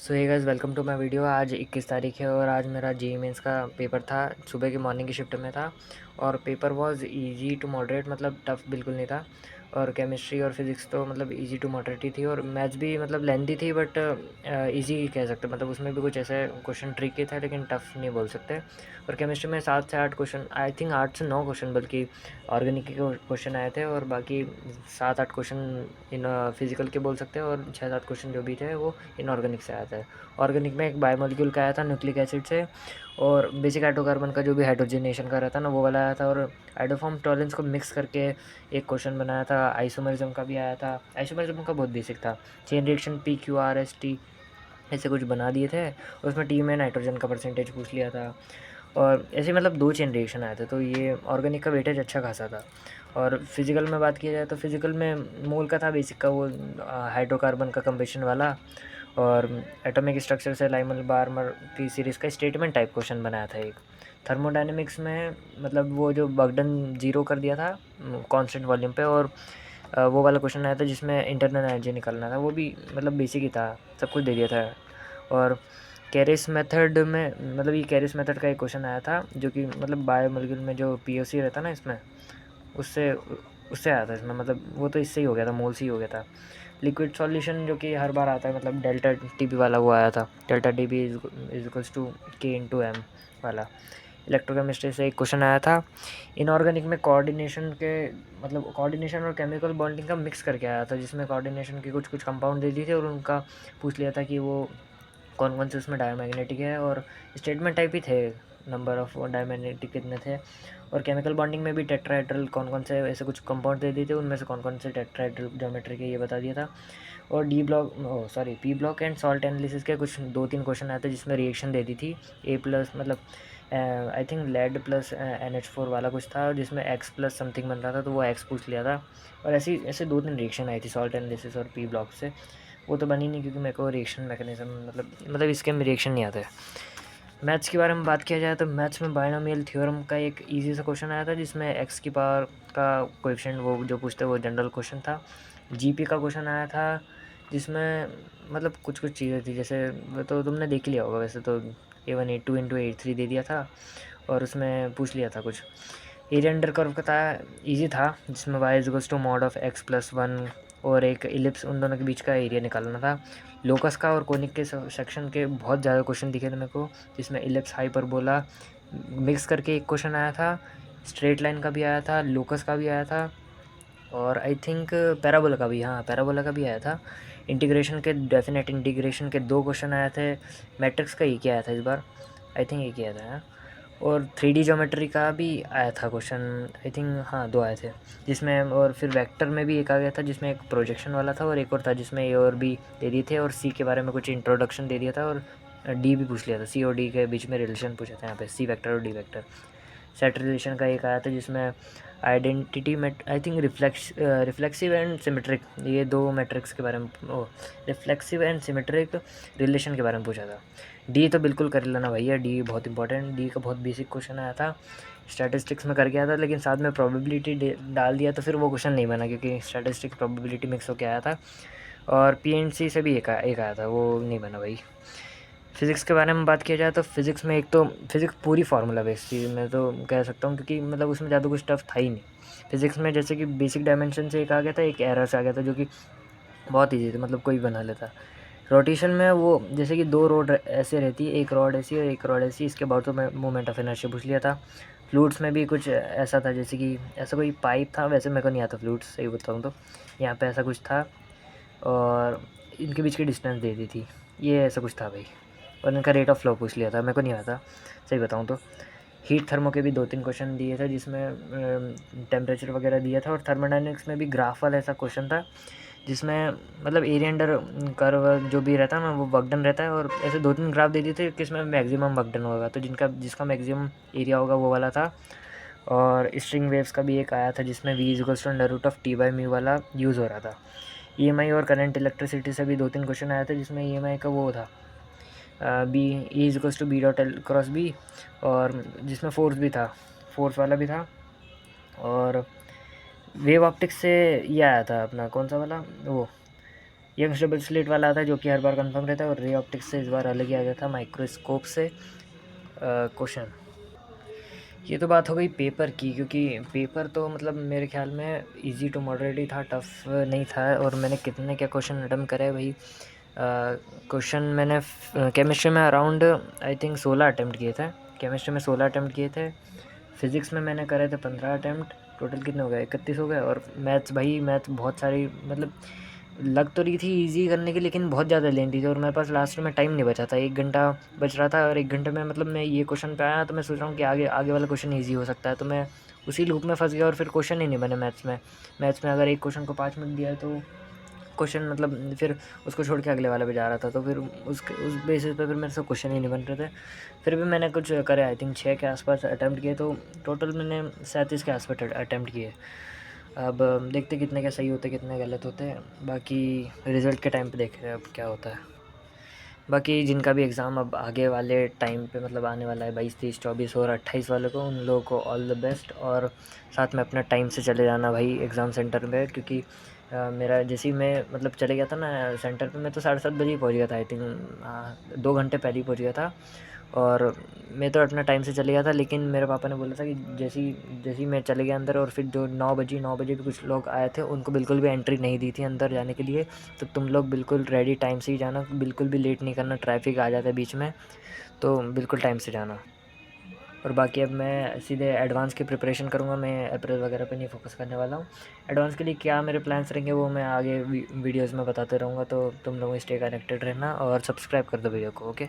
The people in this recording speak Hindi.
So hey guys, welcome to my video. आज 21 तारीख है और आज मेरा जेईई मेंस का पेपर था। सुबह की मॉर्निंग की शिफ्ट में था और paper was easy to moderate, मतलब टफ़ बिल्कुल नहीं था। और केमिस्ट्री और फिज़िक्स तो मतलब इजी टू मॉडरेट ही थी और मैथ्स भी मतलब लेंथी थी बट इजी कह सकते, मतलब उसमें भी कुछ ऐसे क्वेश्चन ट्रिकी थे लेकिन टफ़ नहीं बोल सकते। और केमिस्ट्री में 7 से 8 क्वेश्चन, आई थिंक 8 से 9 क्वेश्चन बल्कि ऑर्गेनिक के क्वेश्चन आए थे और बाकी 7-8 क्वेश्चन इन फिज़िकल के बोल सकते हैं और 6-7 क्वेश्चन जो भी थे वो इनऑर्गेनिक से आया था। ऑर्गेनिक में एक बायोमोलिक्यूल का आया था न्यूक्लिक एसिड से, और बेसिक हाइड्रोकार्बन का जो भी हाइड्रोजनेशन का रहता है ना वो वाला आया था। और हाइड्रोफॉर्म टॉलरेंस को मिक्स करके एक क्वेश्चन बनाया था। आइसोमरिज्म का भी आया था। आइसोमरिज्म का बहुत बेसिक था। चेन रिएक्शन PQRST ऐसे कुछ बना दिए थे। उसमें टी में नाइट्रोजन का परसेंटेज पूछ लिया था और ऐसे मतलब 2 चेन रिएक्शन आए थे, तो ये ऑर्गेनिक का वेटेज अच्छा खासा था। और फिज़िकल में बात की जाए तो फिज़िकल में मोल का था बेसिक का, वो हाइड्रोकार्बन का कंबेशन वाला। और एटॉमिक स्ट्रक्चर से लाइमल बार्मर की सीरीज़ का स्टेटमेंट टाइप क्वेश्चन बनाया था एक। थर्मोडायनेमिक्स में मतलब वो जो बगडन ज़ीरो कर दिया था कांस्टेंट वॉल्यूम पे, और वो वाला क्वेश्चन आया था जिसमें इंटरनल एनर्जी निकालना था। वो भी मतलब बेसिक ही था, सब कुछ दे दिया था। और कैरिस मेथड में मतलब ये कैरिस मेथड का एक क्वेश्चन आया था जो कि मतलब बायोमोलिक्यूल में जो POC रहता है ना इसमें, उससे उससे आया था इसमें, मतलब वो तो इससे ही हो गया था, मोल से ही हो गया था। लिक्विड सॉल्यूशन जो कि हर बार आता है, मतलब डेल्टा TB वाला वो आया था। Delta TB is equals to K/M वाला। इलेक्ट्रोकेमिस्ट्री से एक क्वेश्चन आया था। इनऑर्गेनिक में कोऑर्डिनेशन के मतलब कोऑर्डिनेशन और केमिकल बॉन्डिंग का मिक्स करके आया था, जिसमें कोऑर्डिनेशन के कुछ कुछ कंपाउंड दे दिए थे और उनका पूछ लिया था कि वो कौन कौन से उसमें डायमैग्नेटिक है, और स्टेटमेंट टाइप ही थे, नंबर ऑफ डायमैग्नेटिक कितने थे। और केमिकल बॉन्डिंग में भी टेट्राहेड्रल कौन कौन से ऐसे कुछ कंपाउंड दे दिए थे, उनमें से कौन कौन से टेट्राहेड्रल ज्योमेट्री के ये बता दिया था। और P block and salt analysis के कुछ 2-3 क्वेश्चन आए थे जिसमें रिएक्शन दे दी थी। A प्लस मतलब I think lead plus NH4 वाला कुछ था जिसमें X प्लस समथिंग बन रहा था, तो वो X पूछ लिया था। और ऐसी ऐसे 2-3 रिएक्शन आई थी सॉल्ट एनालिसिस और P ब्लॉक से। वो तो बनी नहीं क्योंकि मेरे को रिएक्शन मैकेनिज्म मतलब इसके में रिएक्शन नहीं आते। मैथ्स के बारे में बात किया जाए तो मैथ्स में बायनोमियल थ्योरम का एक इजी सा क्वेश्चन आया था जिसमें एक्स की पावर का कोएफिशिएंट वो जो पूछते वो जनरल क्वेश्चन था। GP का क्वेश्चन आया था जिसमें मतलब कुछ कुछ चीज़ें थी, जैसे वो तो तुमने देख ही लिया होगा वैसे तो। A182 × 83 दे दिया था और उसमें पूछ लिया था कुछ। एरिया अंडर कर्व का था, ईजी था, जिसमें y=mod(x+1) और एक इलिप्स, उन दोनों के बीच का एरिया निकालना था। लोकस का और कोनिक के सेक्शन के बहुत ज़्यादा क्वेश्चन दिखे थे मेरे को, जिसमें इलिप्स हाइपरबोला मिक्स करके एक क्वेश्चन आया था। स्ट्रेट लाइन का भी आया था, लोकस का भी आया था और आई थिंक पैराबोला का भी, हाँ पैराबोला का भी आया था। इंटीग्रेशन के डेफिनेट इंटीग्रेशन के 2 क्वेश्चन आए थे। मैट्रिक्स का एक ही आया था इस बार, आई थिंक एक ही आया था हाँ। और 3D ज्योमेट्री का भी आया था क्वेश्चन, आई थिंक हाँ 2 आए थे जिसमें। और फिर वेक्टर में भी एक आ गया था जिसमें एक प्रोजेक्शन वाला था और एक और था जिसमें A और B दे दिए थे और C के बारे में कुछ इंट्रोडक्शन दे दिया था और D भी पूछ लिया था। C और D के बीच में रिलेशन पूछा था यहाँ पे, C वेक्टर और D वेक्टर। सेट रिलेशन का एक आया था जिसमें आइडेंटिटी में I think reflexive and symmetric, ये 2 मैट्रिक्स के बारे में, रिफ्लेक्सिव एंड सिमेट्रिक रिलेशन के बारे में पूछा था। D तो बिल्कुल कर लेना भैया, D बहुत इंपॉर्टेंट। D का बहुत बेसिक क्वेश्चन आया था, स्टैटिस्टिक्स में कर गया था लेकिन साथ में प्रोबेबिलिटी डाल दिया तो फिर वो क्वेश्चन नहीं बना क्योंकि स्टैटिस्टिक्स प्रोबेबिलिटी मिक्स होकर आया था। और PNC से भी एक आया था, वो नहीं बना भाई। फ़िज़िक्स के बारे में बात किया जाए तो फ़िज़िक्स में एक तो फ़िज़िक्स पूरी फार्मूला बेस्ड थी, मैं तो कह सकता हूँ, क्योंकि मतलब उसमें ज़्यादा कुछ टफ था ही नहीं। फ़िज़िक्स में जैसे कि बेसिक डायमेंशन से एक आ गया था, एक एरर से आ गया था जो कि बहुत ईजी था, मतलब कोई बना लेता। रोटेशन में वो जैसे कि 2 रॉड ऐसे रहती है, एक रॉड ऐसी और एक रॉड ऐसी, इसके अबाउट तो मैं मोमेंट ऑफ इनर्शिया पूछ लिया था। फ्लूइड्स में भी कुछ ऐसा था, जैसे कि ऐसा कोई पाइप था, वैसे मेरे को नहीं आता फ्लूइड्स सही बताऊँ तो। यहाँ पे ऐसा कुछ था और इनके बीच की डिस्टेंस दे दी थी, ये ऐसा कुछ था भाई। और इनका रेट ऑफ फ्लो पूछ लिया था, मेरे को नहीं आता सही बताऊँ तो। हीट थर्मो के भी 2-3 क्वेश्चन दिए थे जिसमें टेम्परेचर वगैरह दिया था। और थर्मोडायनेमिक्स में भी ग्राफ वाला ऐसा क्वेश्चन था जिसमें मतलब एरिया अंडर कर्व जो भी रहता है ना वो बगडन रहता है, और ऐसे 2-3 ग्राफ दे दिए थे किसमें मैक्सिमम बगडन होगा, तो जिसका मैक्सिमम एरिया होगा वो वाला था। और स्ट्रिंग वेव्स का भी एक आया था जिसमें V=√T/μ वाला यूज़ हो रहा था। EMI और करंट इलेक्ट्रिसिटी से भी 2-3 क्वेश्चन आया था जिसमें EMI का वो था B=B.L×B, और जिसमें फोर्स भी था, फोर्स वाला भी था। और वेव ऑप्टिक्स से ये आया था अपना कौन सा वाला वो यंग डबल स्लिट वाला आता है जो कि हर बार कंफर्म रहता है, और रे ऑप्टिक्स से इस बार अलग ही आ गया था माइक्रोस्कोप से क्वेश्चन। ये तो बात हो गई पेपर की, क्योंकि पेपर तो मतलब मेरे ख्याल में इजी टू मॉडरेट ही था, टफ़ नहीं था। और मैंने कितने क्या क्वेश्चन अटेम्प्ट करे भाई। क्वेश्चन मैंने केमिस्ट्री में अराउंड आई थिंक 16 अटेम्प्ट किए थे। केमिस्ट्री में 16 अटेम्प्ट किए थे। फिज़िक्स में मैंने करे थे 15 अटेम्प्ट। टोटल कितने हो गए, 31 हो गए। और मैथ्स भाई, मैथ्स बहुत सारी मतलब लग तो रही थी इजी करने की, लेकिन बहुत ज़्यादा लेंथी थी और मेरे पास लास्ट में टाइम नहीं बचा था। 1 घंटा बच रहा था और 1 घंटे में मतलब मैं ये क्वेश्चन पे आया, तो मैं सोच रहा हूँ कि आगे आगे वाला क्वेश्चन ईजी हो सकता है, तो मैं उसी लूप में फंस गया और फिर क्वेश्चन ही नहीं बने मैथ्स में अगर एक क्वेश्चन को 5 मिनट दिया है तो क्वेश्चन मतलब फिर उसको छोड़ के अगले वाले पे जा रहा था, तो फिर उस बेसिस पे फिर मेरे से क्वेश्चन ही नहीं बन रहे थे। फिर भी मैंने कुछ करे, आई थिंक 6 के आसपास अटैम्प्ट किए, तो टोटल मैंने 37 के आसपास अटैम्प्ट किए। अब देखते कितने क्या सही होते कितने गलत होते हैं, बाकी रिज़ल्ट के टाइम पे देख रहे हैं अब क्या होता है। बाकी जिनका भी एग्ज़ाम अब आगे वाले टाइम पे मतलब आने वाला है 22, 23, 24 और 28 वालों को, उन लोगों को ऑल द बेस्ट। और साथ में अपना टाइम से चले जाना भाई एग्ज़ाम सेंटर में, क्योंकि मेरा जैसे ही मैं मतलब चले गया था ना सेंटर पे, मैं तो 7:30 बजे ही पहुँच गया था आई थिंक, 2 घंटे पहले ही पहुँच गया था। और मैं तो अपना टाइम से चले गया था, लेकिन मेरे पापा ने बोला था कि जैसे ही मैं चले गया अंदर, और फिर जो 9 बजे भी कुछ लोग आए थे उनको बिल्कुल भी एंट्री नहीं दी थी अंदर जाने के लिए। तो तुम लोग बिल्कुल रेडी टाइम से ही जाना, बिल्कुल भी लेट नहीं करना, ट्रैफिक आ जाता है बीच में, तो बिल्कुल टाइम से जाना। और बाकी अब मैं सीधे एडवांस की प्रिपरेशन करूँगा, मैं अप्रैल वगैरह पे नहीं फोकस करने वाला हूँ। एडवांस के लिए क्या मेरे प्लान्स रहेंगे वो मैं आगे वीडियोज़ में बताते रहूँगा, तो तुम लोग स्टे कनेक्टेड रहना और सब्सक्राइब कर दो वीडियो को। ओके।